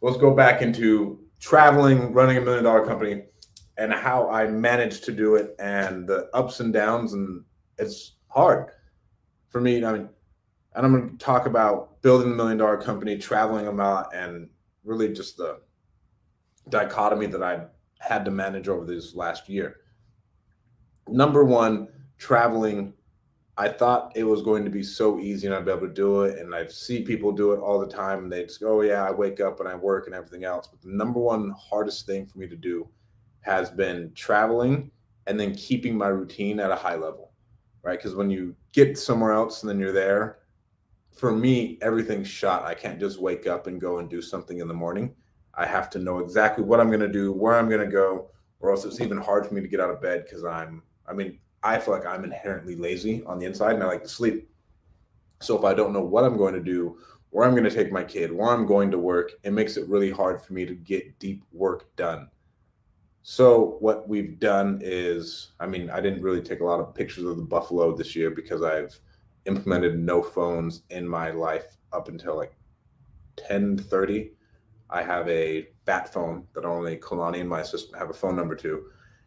let's go back into traveling, running $1 million company, and how I managed to do it, and the ups and downs. And it's hard for me. I mean, and I'm going to talk about building $1 million company, traveling a lot, and really just the dichotomy that I had to manage over this last year. Number one, traveling. I thought it was going to be so easy and I'd be able to do it. And I see people do it all the time and they just go, oh, yeah, I wake up and I work and everything else. But the number one hardest thing for me to do has been traveling and then keeping my routine at a high level, right? Because when you get somewhere else and then you're there, for me, everything's shot. I can't just wake up and go and do something in the morning. I have to know exactly what I'm going to do, where I'm going to go, or else it's even hard for me to get out of bed because I feel like I'm inherently lazy on the inside and I like to sleep. So if I don't know what I'm going to do, where I'm going to take my kid, where I'm going to work, it makes it really hard for me to get deep work done. So what we've done is, I didn't really take a lot of pictures of the buffalo this year because I've implemented no phones in my life up until like 10:30. I have a bat phone that only Kalani and my assistant have a phone number to.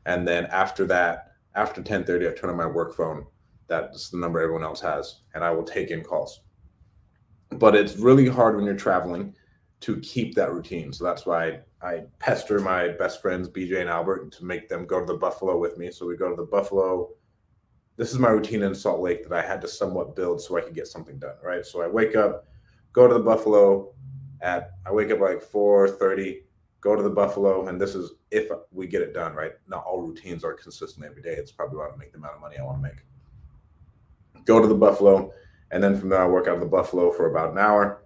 And then after that, after 10:30, I turn on my work phone. That's the number everyone else has, and I will take in calls. But it's really hard when you're traveling to keep that routine. So that's why I pester my best friends, BJ and Albert, to make them go to the Buffalo with me. So we go to the Buffalo. This is my routine in Salt Lake that I had to somewhat build so I could get something done, right? So I wake up, go to the Buffalo I wake up like 4:30, go to the Buffalo, and this is if we get it done, right? Not all routines are consistent every day. It's probably about to make the amount of money I want to make. Go to the Buffalo, and then from there I work out of the Buffalo for about an hour.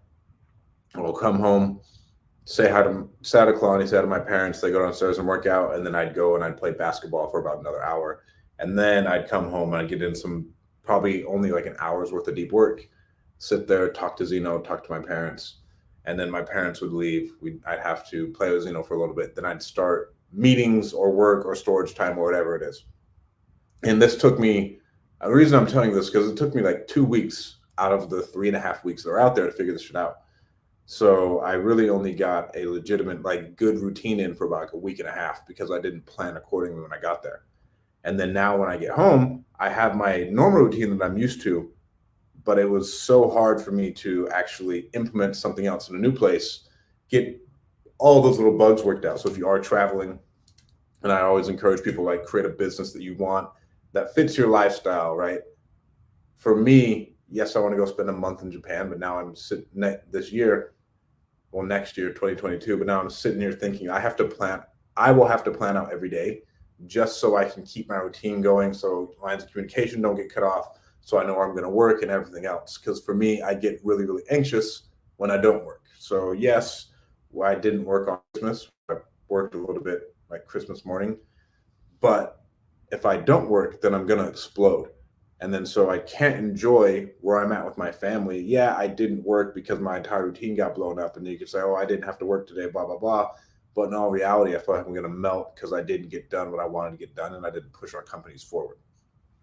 I will come home, say hi to Kalani, say hi to my parents. They go downstairs and work out, and then I'd go and I'd play basketball for about another hour, and then I'd come home and I'd get in some probably only like an hour's worth of deep work. Sit there, talk to Zeno, talk to my parents, and then my parents would leave. I'd have to play with Zeno for a little bit. Then I'd start meetings or work or storage time or whatever it is. And this took me. The reason I'm telling you this because it took me like 2 weeks out of the 3.5 weeks that are out there to figure this shit out. So I really only got a legitimate, like, good routine in for about like a week and a half because I didn't plan accordingly when I got there. And then now when I get home, I have my normal routine that I'm used to, but it was so hard for me to actually implement something else in a new place, get all those little bugs worked out. So if you are traveling, and I always encourage people, like, create a business that you want that fits your lifestyle, right? For me, yes, I want to go spend a month in Japan, but now I'm sitting this year, well, next year, 2022, but now I'm sitting here thinking I will have to plan out every day just so I can keep my routine going. So lines of communication don't get cut off. So I know where I'm going to work and everything else. Because for me, I get really, really anxious when I don't work. So yes, I didn't work on Christmas. I worked a little bit like Christmas morning, but if I don't work, then I'm going to explode. And then so I can't enjoy where I'm at with my family. Yeah, I didn't work because my entire routine got blown up. And you could say, oh, I didn't have to work today, blah, blah, blah. But in all reality, I feel like I'm going to melt because I didn't get done what I wanted to get done and I didn't push our companies forward.